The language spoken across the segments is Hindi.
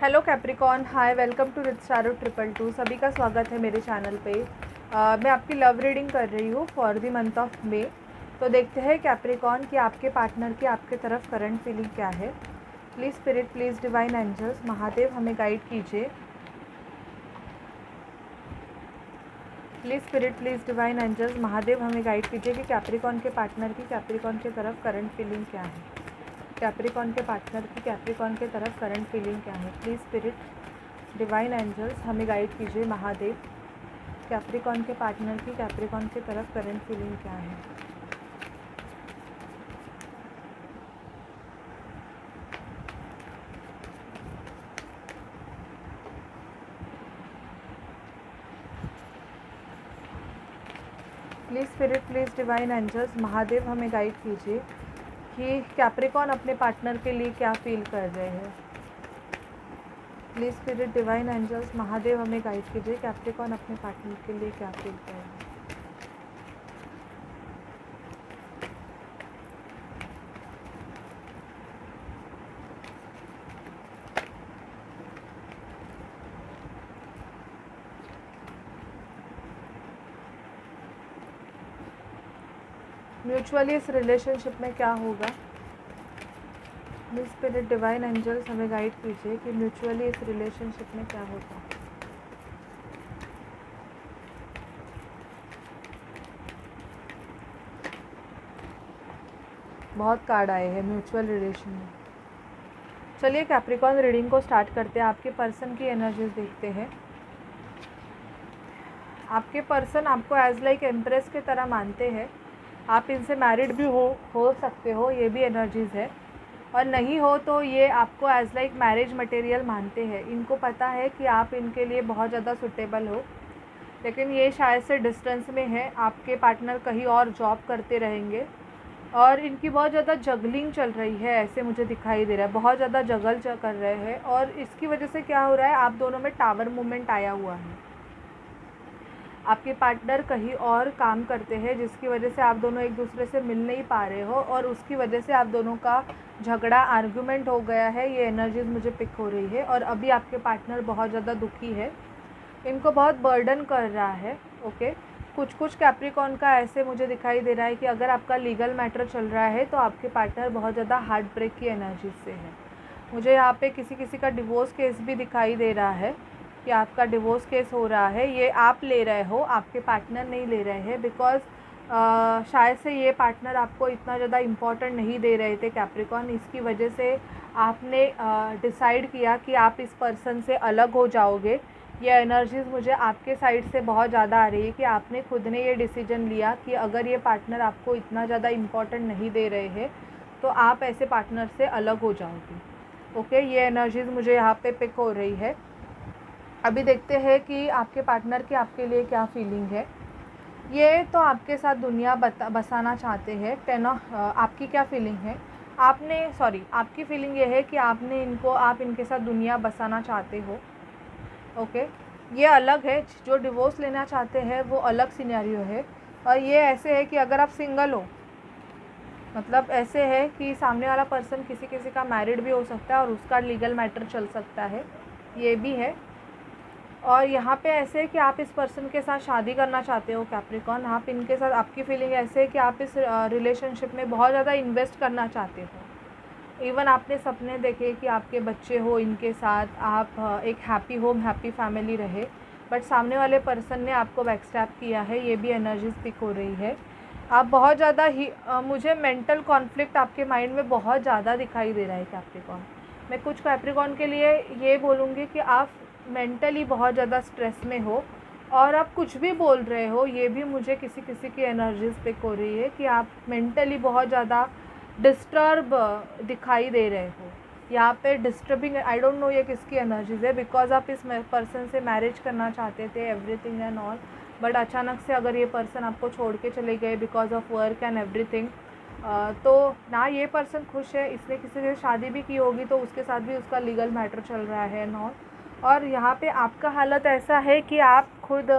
Hello Capricorn, hi, welcome to rich tarot 222। सभी का स्वागत है मेरे चैनल पे। मैं आपकी लव रीडिंग कर रही हूँ for the month of May. तो देखते हैं कैप्रिकॉन कि आपके पार्टनर की आपके तरफ करंट फीलिंग क्या है। Please spirit, please divine angels, Mahadev हमें गाइड कीजिए। Please spirit, please divine angels, Mahadev हमें गाइड कीजिए कि कैप्रिकॉन के पार्टनर की कैप्रिकॉन की तरफ करंट फीलिंग क्या है। कैप्रिकॉन के पार्टनर की कैप्रिकॉन के तरफ करंट फीलिंग क्या है। प्लीज़ स्पिरिट, डिवाइन एंजल्स हमें गाइड कीजिए। महादेव, कैप्रिकॉन के पार्टनर की कैप्रिकॉन की तरफ करंट फीलिंग क्या है। Please spirit, please divine angels, Mahadev हमें गाइड कीजिए कि कैप्रिकॉन अपने पार्टनर के लिए क्या फील कर रहे हैं। Please spirit, divine angels, Mahadev हमें गाइड कीजिए कैप्रिकॉन अपने पार्टनर के लिए क्या फील कर रहे हैं। म्यूचुअली इस रिलेशनशिप में क्या होगा। प्लीज़ स्पिरिट, डिवाइन एंजल्स हमें गाइड कीजिए कि म्यूचुअली इस रिलेशनशिप में क्या होगा। बहुत कार्ड आए हैं म्यूचुअल रिलेशन में। चलिए कैप्रिकॉन रीडिंग को स्टार्ट करते हैं। आपके पर्सन की एनर्जीज देखते हैं। आपके पर्सन आपको एज लाइक एम्प्रेस की तरह मानते हैं। आप इनसे मैरिड भी हो सकते हो, ये भी एनर्जीज़ है। और नहीं हो तो ये आपको एज लाइक मैरिज मटेरियल मानते हैं। इनको पता है कि आप इनके लिए बहुत ज़्यादा सुटेबल हो, लेकिन ये शायद से डिस्टेंस में है। आपके पार्टनर कहीं और जॉब करते रहेंगे और इनकी बहुत ज़्यादा जगलिंग चल रही है, ऐसे मुझे दिखाई दे रहा है। बहुत ज़्यादा जगल कर रहे हैं और इसकी वजह से क्या हो रहा है, आप दोनों में टावर मूवमेंट आया हुआ है। आपके पार्टनर कहीं और काम करते हैं, जिसकी वजह से आप दोनों एक दूसरे से मिल नहीं पा रहे हो और उसकी वजह से आप दोनों का झगड़ा, आर्गुमेंट हो गया है। ये एनर्जीज मुझे पिक हो रही है। और अभी आपके पार्टनर बहुत ज़्यादा दुखी है, इनको बहुत बर्डन कर रहा है। ओके, कुछ कैप्रिकॉन का ऐसे मुझे दिखाई दे रहा है कि अगर आपका लीगल मैटर चल रहा है तो आपके पार्टनर बहुत ज़्यादा हार्ट ब्रेक की एनर्जी से है। मुझे यहाँ पे किसी का डिवोर्स केस भी दिखाई दे रहा है कि आपका डिवोर्स केस हो रहा है। ये आप ले रहे हो, आपके पार्टनर नहीं ले रहे हैं। बिकॉज़ शायद से ये पार्टनर आपको इतना ज़्यादा इम्पोर्टेंट नहीं दे रहे थे कैप्रिकॉन। इसकी वजह से आपने डिसाइड किया कि आप इस पर्सन से अलग हो जाओगे। ये एनर्जीज़ मुझे आपके साइड से बहुत ज़्यादा आ रही है कि आपने खुद ने ये डिसीजन लिया कि अगर ये पार्टनर आपको इतना ज़्यादा इम्पोर्टेंट नहीं दे रहे हैं तो आप ऐसे पार्टनर से अलग हो जाओगे। ओके, ये एनर्जीज़ मुझे यहाँ पे पिक हो रही है। अभी देखते हैं कि आपके पार्टनर की आपके लिए क्या फीलिंग है। ये तो आपके साथ दुनिया बसाना चाहते हैं। आपकी क्या फीलिंग है। आपकी फीलिंग ये है कि आप इनके साथ दुनिया बसाना चाहते हो। ओके, ये अलग है। जो डिवोर्स लेना चाहते हैं वो अलग सिनेरियो है। और ये ऐसे है कि अगर आप सिंगल हो, मतलब ऐसे है कि सामने वाला पर्सन किसी का मैरिड भी हो सकता है और उसका लीगल मैटर चल सकता है, ये भी है। और यहाँ पे ऐसे है कि आप इस पर्सन के साथ शादी करना चाहते हो कैप्रिकॉन। आप इनके साथ, आपकी फीलिंग ऐसे है कि आप इस रिलेशनशिप में बहुत ज़्यादा इन्वेस्ट करना चाहते हो। इवन आपने सपने देखे कि आपके बच्चे हो इनके साथ, आप एक हैप्पी होम, हैप्पी फैमिली रहे। बट सामने वाले पर्सन ने आपको बैकस्टैप किया है, ये भी एनर्जीज पिक हो रही है। आप बहुत ज़्यादा ही मुझे मेंटल कॉन्फ्लिक्ट आपके माइंड में बहुत ज़्यादा दिखाई दे रहा है कैप्रिकॉन। मैं कुछ कैप्रिकॉन के लिए ये बोलूँगी कि आप मेंटली बहुत ज़्यादा स्ट्रेस में हो और आप कुछ भी बोल रहे हो, ये भी मुझे किसी की एनर्जीज पिक हो रही है कि आप मेंटली बहुत ज़्यादा डिस्टर्ब दिखाई दे रहे हो। यहाँ पे डिस्टर्बिंग, आई डोंट नो ये किसकी एनर्जीज है। बिकॉज आप इस पर्सन से मैरिज करना चाहते थे, एवरीथिंग एंड ऑल, बट अचानक से अगर ये पर्सन आपको छोड़ के चले गए because of work and everything, तो ना ये पर्सन खुश है। इसने किसी से शादी भी की होगी तो उसके साथ भी उसका लीगल मैटर चल रहा है एंड ऑल। और यहाँ पे आपका हालत ऐसा है कि आप खुद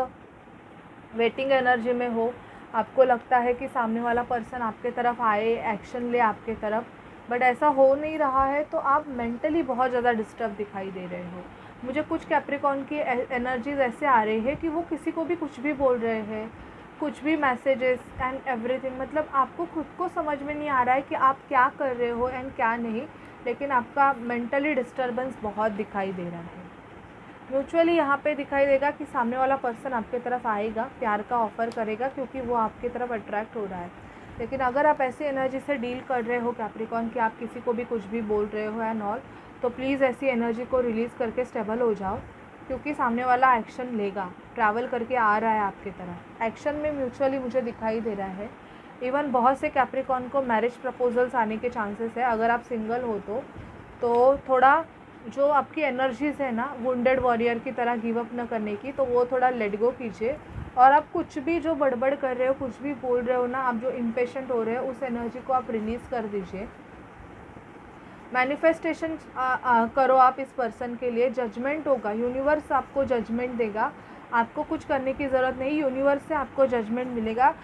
वेटिंग एनर्जी में हो। आपको लगता है कि सामने वाला पर्सन आपके तरफ आए, एक्शन ले आपके तरफ, बट ऐसा हो नहीं रहा है तो आप मेंटली बहुत ज़्यादा डिस्टर्ब दिखाई दे रहे हो। मुझे कुछ कैप्रिकॉर्न की एनर्जीज ऐसे आ रही है कि वो किसी को भी कुछ भी बोल रहे हैं, कुछ भी मैसेजेस एंड एवरीथिंग, मतलब आपको खुद को समझ में नहीं आ रहा है कि आप क्या कर रहे हो एंड क्या नहीं, लेकिन आपका मेंटली डिस्टर्बेंस बहुत दिखाई दे रहा है। म्यूचुअली यहाँ पे दिखाई देगा कि सामने वाला पर्सन आपके तरफ आएगा, प्यार का ऑफ़र करेगा क्योंकि वो आपकी तरफ अट्रैक्ट हो रहा है। लेकिन अगर आप ऐसी एनर्जी से डील कर रहे हो कैप्रिकॉर्न कि आप किसी को भी कुछ भी बोल रहे हो एंड ऑल, तो प्लीज़ ऐसी एनर्जी को रिलीज़ करके स्टेबल हो जाओ, क्योंकि सामने वाला एक्शन लेगा, ट्रैवल करके आ रहा है आपकी तरफ। एक्शन में म्यूचुअली मुझे दिखाई दे रहा है। इवन बहुत से कैप्रिकॉर्न को मैरिज प्रपोजल्स आने के चांसेस है। अगर आप सिंगल हो तो थोड़ा जो आपकी एनर्जीज़ है ना वुंडेड वॉरियर की तरह गिव अप न करने की, तो वो थोड़ा लेट गो कीजिए। और आप कुछ भी जो बड़बड़ कर रहे हो, कुछ भी बोल रहे हो ना, आप जो इम्पेशेंट हो रहे हो, उस एनर्जी को आप रिलीज़ कर दीजिए। मैनिफेस्टेशन करो आप इस पर्सन के लिए। जजमेंट होगा, यूनिवर्स आपको जजमेंट देगा। आपको कुछ करने की ज़रूरत नहीं, यूनिवर्स से आपको जजमेंट मिलेगा।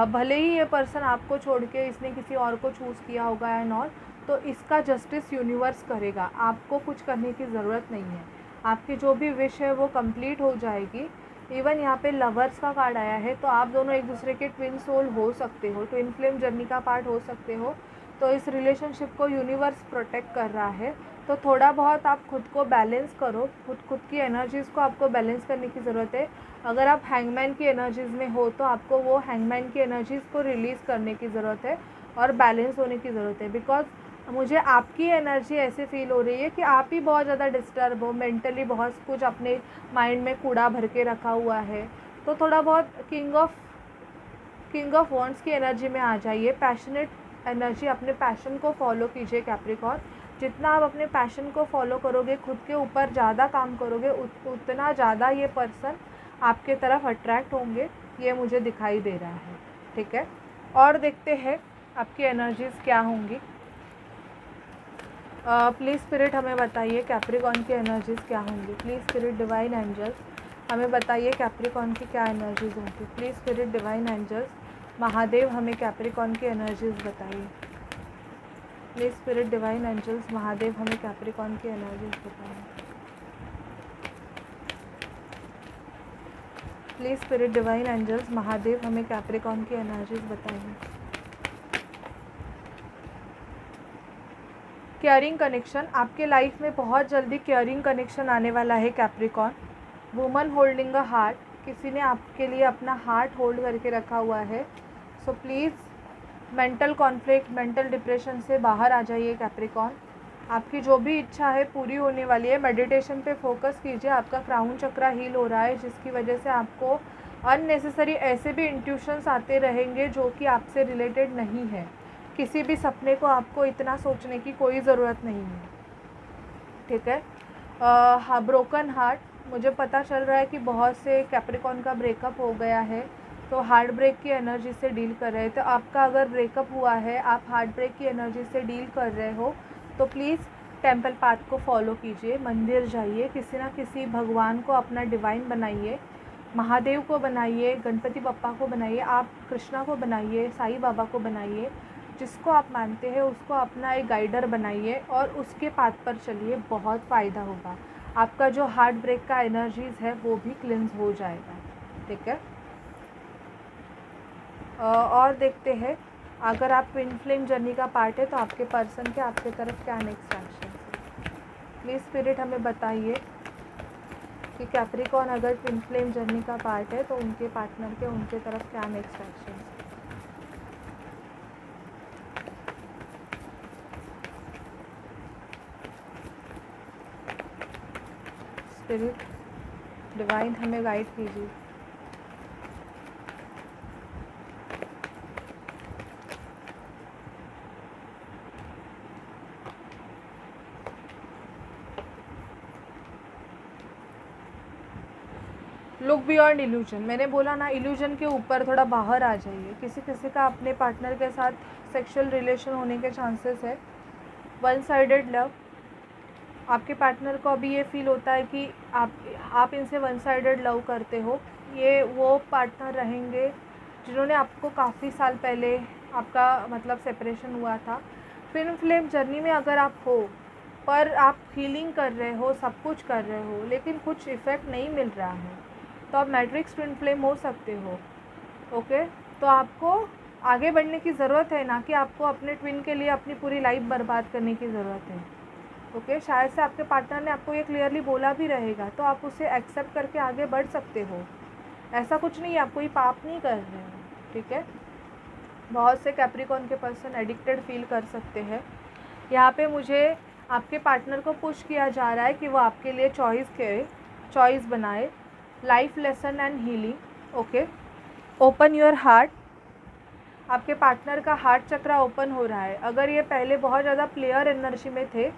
भले ही ये पर्सन आपको छोड़ के इसने किसी और को चूज़ किया होगा एंड ऑल, तो इसका जस्टिस यूनिवर्स करेगा। आपको कुछ करने की ज़रूरत नहीं है। आपकी जो भी विश है वो कंप्लीट हो जाएगी। इवन यहाँ पे लवर्स का कार्ड आया है, तो आप दोनों एक दूसरे के ट्विन सोल हो सकते हो, ट्विन फ्लेम जर्नी का पार्ट हो सकते हो। तो इस रिलेशनशिप को यूनिवर्स प्रोटेक्ट कर रहा है। तो थोड़ा बहुत आप खुद को बैलेंस करो, खुद की एनर्जीज़ को आपको बैलेंस करने की ज़रूरत है। अगर आप हैंगमैन की एनर्जीज़ में हो तो आपको वो हैंगमैन की एनर्जीज़ को रिलीज़ करने की ज़रूरत है और बैलेंस होने की ज़रूरत है। बिकॉज मुझे आपकी एनर्जी ऐसे फील हो रही है कि आप ही बहुत ज़्यादा डिस्टर्ब हो, मेंटली बहुत कुछ अपने माइंड में कूड़ा भर के रखा हुआ है। तो थोड़ा बहुत किंग ऑफ वॉन्ड्स की एनर्जी में आ जाइए। पैशनेट एनर्जी, अपने पैशन को फॉलो कीजिए कैप्रिकॉर्न। जितना आप अपने पैशन को फॉलो करोगे, खुद के ऊपर ज़्यादा काम करोगे, उतना ज़्यादा ये पर्सन आपके तरफ अट्रैक्ट होंगे। ये मुझे दिखाई दे रहा है, ठीक है। और देखते हैं आपकी एनर्जीज़ क्या होंगी। प्लीज़ स्पिरिट हमें बताइए कैप्रिकॉर्न की एनर्जीज़ क्या होंगी। प्लीज़ स्पिरिट डिवाइन एंजल्स हमें बताइए कैप्रिकॉर्न की क्या एनर्जीज़ होंगी। Please spirit divine angels Mahadev हमें कैप्रिकॉर्न की एनर्जीज़ बताइए। Please spirit divine angels Mahadev हमें कैप्रिकॉर्न की एनर्जीज़ बताइए। Please spirit divine angels Mahadev हमें कैप्रिकॉर्न की एनर्जीज़ बताइए। केयरिंग कनेक्शन, आपके लाइफ में बहुत जल्दी केयरिंग कनेक्शन आने वाला है Capricorn. Woman holding a heart, किसी ने आपके लिए अपना हार्ट होल्ड करके रखा हुआ है। So please mental conflict, mental depression से बाहर आ जाइए कैप्रिकॉर्न। आपकी जो भी इच्छा है पूरी होने वाली है। मेडिटेशन पे फोकस कीजिए। आपका क्राउन चक्रा हील हो रहा है, जिसकी वजह से आपको अननेसेसरी ऐसे भी इंट्यूशंस आते रहेंगे जो कि आपसे रिलेटेड नहीं है। किसी भी सपने को आपको इतना सोचने की कोई ज़रूरत नहीं है, ठीक है। हाँ, ब्रोकन हार्ट, मुझे पता चल रहा है कि बहुत से कैप्रिकॉर्न का ब्रेकअप हो गया है, तो हार्ट ब्रेक की एनर्जी से डील कर रहे हैं। तो आपका अगर ब्रेकअप हुआ है, आप हार्ट ब्रेक की एनर्जी से डील कर रहे हो, तो प्लीज़ टेंपल पाथ को फॉलो कीजिए, मंदिर जाइए, किसी ना किसी भगवान को अपना डिवाइन बनाइए। महादेव को बनाइए, गणपति बप्पा को बनाइए, आप कृष्णा को बनाइए, साईं बाबा को बनाइए। जिसको आप मानते हैं उसको अपना एक गाइडर बनाइए और उसके पाथ पर चलिए, बहुत फ़ायदा होगा। आपका जो हार्ट ब्रेक का एनर्जीज़ है वो भी क्लिंस हो जाएगा, ठीक है। और देखते हैं, अगर आप ट्विन फ्लेम जर्नी का पार्ट है तो आपके पर्सन के आपके तरफ क्या नेक्स्ट एक्शन है। प्लीज़ स्पिरिट हमें बताइए कि कैप्रिकॉर्न अगर ट्विन फ्लेम जर्नी का पार्ट है तो उनके पार्टनर के उनके तरफ क्या नेक्स्ट एक्शन है। स्पिरिट डिवाइन हमें गाइड कीजिए। लुक बियॉन्ड इल्यूजन, मैंने बोला ना, इल्यूजन के ऊपर थोड़ा बाहर आ जाइए। किसी किसी का अपने पार्टनर के साथ सेक्सुअल रिलेशन होने के चांसेस है। वन साइडेड लव, आपके पार्टनर को अभी ये फील होता है कि आप इनसे वन साइडेड लव करते हो। ये वो पार्टनर रहेंगे जिन्होंने आपको काफ़ी साल पहले आपका मतलब सेपरेशन हुआ था, ट्विन फ्लेम जर्नी में अगर आप हो, पर आप हीलिंग कर रहे हो, सब कुछ कर रहे हो, लेकिन कुछ इफ़ेक्ट नहीं मिल रहा है, तो आप मैट्रिक्स ट्विन फ्लेम हो सकते हो। ओके, तो आपको आगे बढ़ने की ज़रूरत है, ना कि आपको अपने ट्विन के लिए अपनी पूरी लाइफ बर्बाद करने की ज़रूरत है। ओके, शायद से आपके पार्टनर ने आपको ये क्लियरली बोला भी रहेगा, तो आप उसे एक्सेप्ट करके आगे बढ़ सकते हो। ऐसा कुछ नहीं है, आप कोई पाप नहीं कर रहे हो, ठीक है। बहुत से कैप्रिकॉर्न के पर्सन एडिक्टेड फील कर सकते हैं। यहाँ पे मुझे आपके पार्टनर को पुश किया जा रहा है कि वो आपके लिए चॉइस बनाए, life lesson and healing. Okay, open your heart. आपके पार्टनर का हार्ट चक्रा ओपन हो रहा है। अगर ये पहले बहुत ज़्यादा प्लेयर एनर्जी में थे,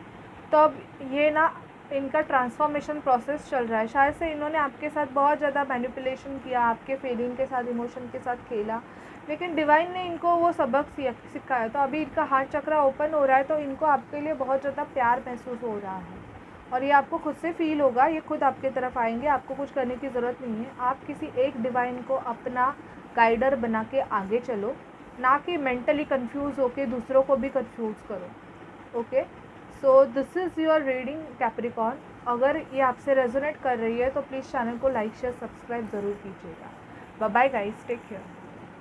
तो अब ये ना इनका ट्रांसफॉर्मेशन प्रोसेस चल रहा है। शायद से इन्होंने आपके साथ बहुत ज़्यादा मैनिपुलेशन किया, आपके फीलिंग के साथ, इमोशन के साथ खेला, लेकिन डिवाइन ने इनको वो सबक सिखाया। तो अभी इनका हार्ट चक्रा ओपन हो रहा है, तो इनको आपके लिए बहुत ज़्यादा प्यार महसूस हो रहा है, और ये आपको खुद से फील होगा। ये खुद आपके तरफ आएंगे, आपको कुछ करने की ज़रूरत नहीं है। आप किसी एक डिवाइन को अपना गाइडर बना के आगे चलो, ना कि मेंटली कंफ्यूज होके दूसरों को भी कंफ्यूज करो। Okay, so this is your reading Capricorn. अगर ये आपसे रेजोनेट कर रही है तो प्लीज़ चैनल को लाइक शेयर सब्सक्राइब ज़रूर कीजिएगा। Bye bye guys, take care.